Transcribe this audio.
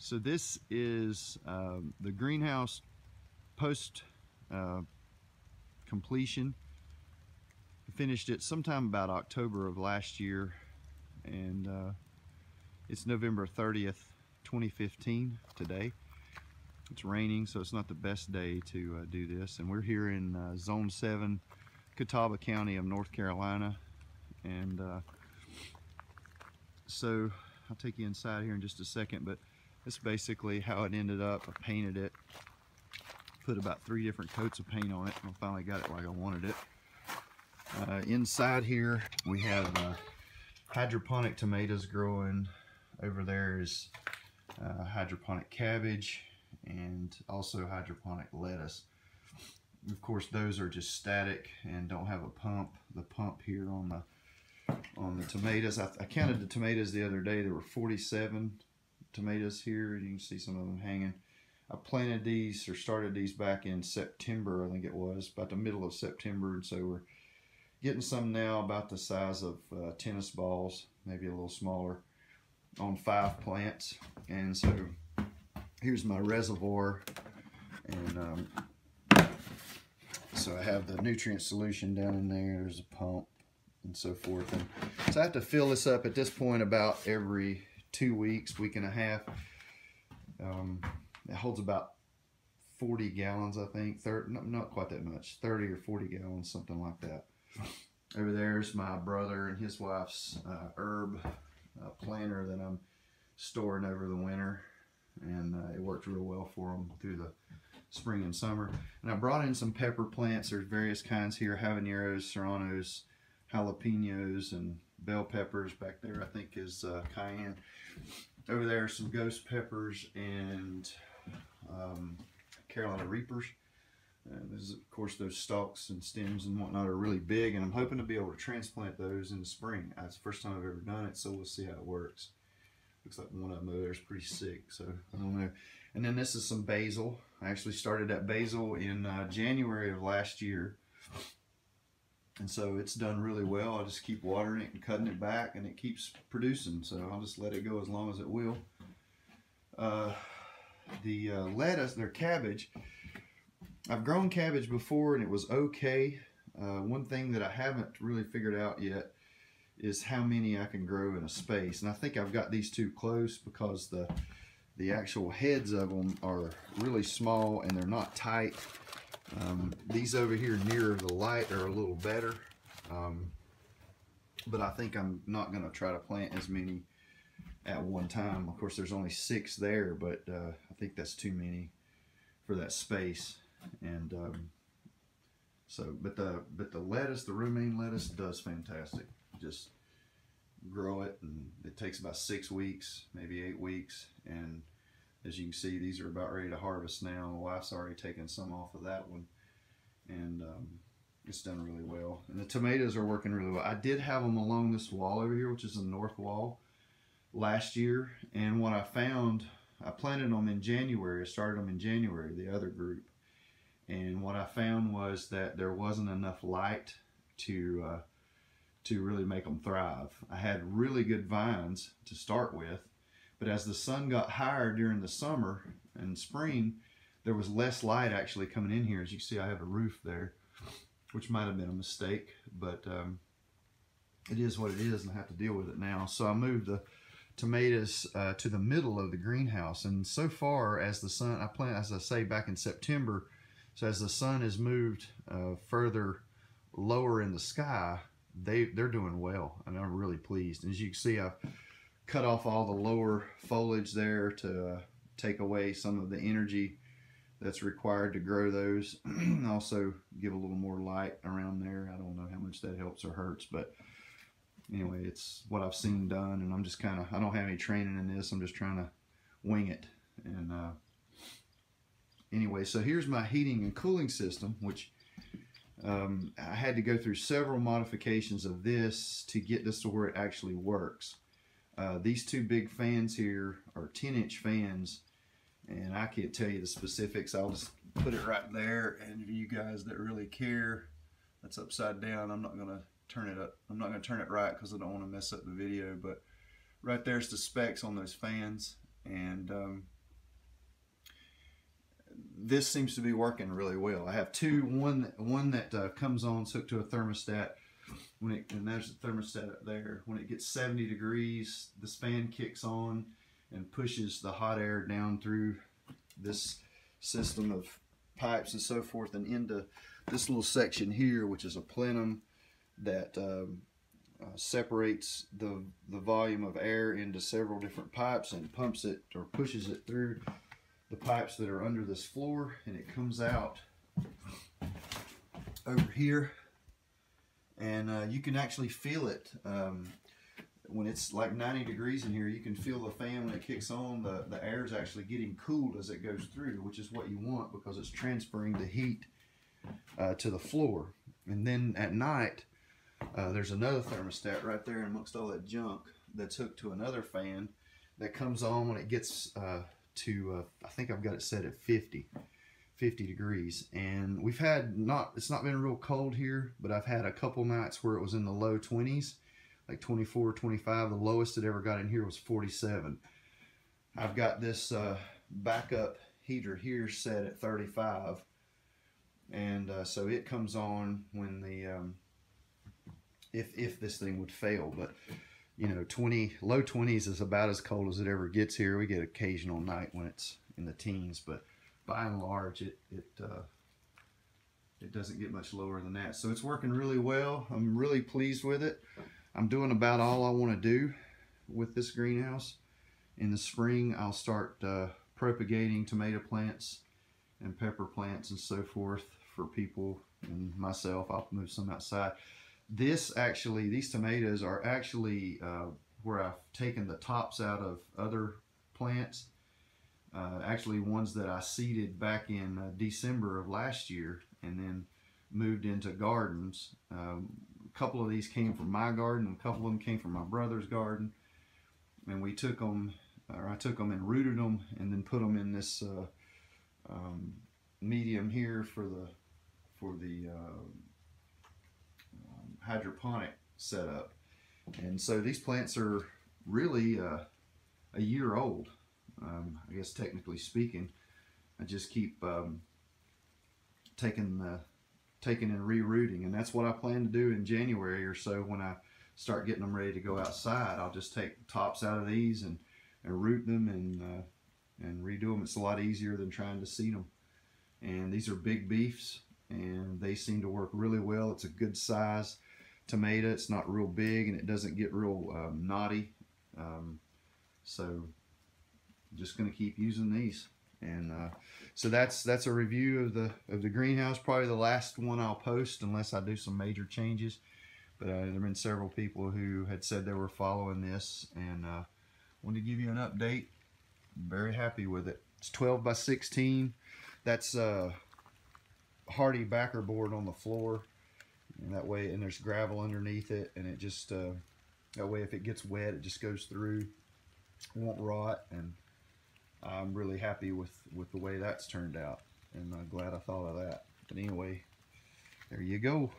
So this is the greenhouse post completion. I finished it sometime about October of last year, and it's November 30th, 2015 today. It's raining, so it's not the best day to do this. And we're here in Zone 7, Catawba County of North Carolina. And so I'll take you inside here in just a second, but that's basically how it ended up. I painted it, put about 3 different coats of paint on it, and I finally got it like I wanted it. Inside here we have hydroponic tomatoes growing. Over there is hydroponic cabbage and also hydroponic lettuce. Of course, those are just static and don't have a pump. The pump here on the tomatoes, I counted the tomatoes the other day. There were 47 tomatoes here. You can see some of them hanging. I planted these, or started these back in September, I think it was, about the middle of September, and so we're getting some now about the size of tennis balls, maybe a little smaller, on 5 plants. And so here's my reservoir, and so I have the nutrient solution down in there. There's a pump and so forth, and so I have to fill this up at this point about every 2 weeks, week and a half. It holds about 40 gallons, I think. Not quite that much, 30 or 40 gallons, something like that. Over there's my brother and his wife's herb planter that I'm storing over the winter, and it worked real well for them through the spring and summer. And I brought in some pepper plants. There's various kinds here: habaneros, serranos, jalapenos, and bell peppers. Back there I think is cayenne. Over there are some ghost peppers and Carolina Reapers. And this is, of course, those stalks and stems and whatnot are really big, and I'm hoping to be able to transplant those in the spring. That's the first time I've ever done it, so we'll see how it works. Looks like one of them over there is pretty sick, so I don't know. And then this is some basil. I actually started that basil in January of last year, and so it's done really well. I just keep watering it and cutting it back, and it keeps producing, so I'll just let it go as long as it will. The lettuce, their cabbage, I've grown cabbage before and it was okay. One thing that I haven't really figured out yet is how many I can grow in a space, and I think I've got these too close because the actual heads of them are really small and they're not tight. These over here nearer the light are a little better, but I think I'm not going to try to plant as many at one time. Of course, there's only 6 there, but I think that's too many for that space. And but the lettuce, the romaine lettuce, does fantastic. Just grow it, and it takes about 6 weeks, maybe 8 weeks. And as you can see, these are about ready to harvest now. My wife's already taken some off of that one, and it's done really well. And the tomatoes are working really well. I did have them along this wall over here, which is the north wall, last year. And what I found, I planted them in January. I started them in January, the other group. And what I found was that there wasn't enough light to really make them thrive. I had really good vines to start with, but as the sun got higher during the summer and spring, there was less light actually coming in here. As you can see, I have a roof there, which might have been a mistake, but it is what it is, and I have to deal with it now. So I moved the tomatoes to the middle of the greenhouse, and so far as the sun, I planted, as I say, back in September. So as the sun has moved further lower in the sky, they're doing well, and I'm really pleased. And as you can see, I've cut off all the lower foliage there to take away some of the energy that's required to grow those. Also give a little more light around there. I don't know how much that helps or hurts, but anyway, it's what I've seen done, and I'm just I don't have any training in this. I'm just trying to wing it. And anyway, so here's my heating and cooling system, which I had to go through several modifications of this to get this to where it actually works. These 2 big fans here are 10-inch fans, and I can't tell you the specifics. I'll just put it right there, and for you guys that really care, that's upside down. I'm not going to turn it up. I'm not going to turn it right because I don't want to mess up the video, but right there's the specs on those fans. and this seems to be working really well. I have one that comes on, it's hooked to a thermostat. And there's the thermostat up there. When it gets 70 degrees, this fan kicks on and pushes the hot air down through this system of pipes and so forth and into this little section here, which is a plenum that separates the volume of air into several different pipes and pumps it or pushes it through the pipes that are under this floor, and it comes out over here, and you can actually feel it when it's like 90 degrees in here. You can feel the fan when it kicks on. The air is actually getting cooled as it goes through, which is what you want because it's transferring the heat to the floor. And then at night, there's another thermostat right there amongst all that junk that's hooked to another fan that comes on when it gets to I think I've got it set at 50 degrees. And we've had it's not been real cold here, but I've had a couple nights where it was in the low 20s, like 24, 25. The lowest it ever got in here was 47. I've got this backup heater here set at 35, and so it comes on when the if this thing would fail. But you know, low 20s is about as cold as it ever gets here. We get an occasional night when it's in the teens, but by and large it doesn't get much lower than that. So it's working really well. I'm really pleased with it. I'm doing about all I want to do with this greenhouse. In the spring I'll start propagating tomato plants and pepper plants and so forth for people and myself. I'll move some outside. These tomatoes are actually where I've taken the tops out of other plants. Actually ones that I seeded back in December of last year and then moved into gardens. A couple of these came from my garden, a couple of them came from my brother's garden, and we took them, or I took them and rooted them and then put them in this medium here for the hydroponic setup. And so these plants are really a year old, I guess technically speaking. I just keep taking and rerooting, and that's what I plan to do in January or so. When I start getting them ready to go outside, I'll just take the tops out of these and root them and redo them. It's a lot easier than trying to seed them. And these are big beefs, and they seem to work really well. It's a good size tomato. It's not real big, and it doesn't get real knotty. So I'm just going to keep using these. And so that's a review of the greenhouse. Probably the last one I'll post unless I do some major changes. But there have been several people who had said they were following this, and wanted to give you an update. I'm very happy with it. It's 12 by 16. That's hardy backer board on the floor, and that way, and there's gravel underneath it, and it just that way if it gets wet, it just goes through, it won't rot. And I'm really happy with the way that's turned out, and I'm glad I thought of that. But anyway, there you go.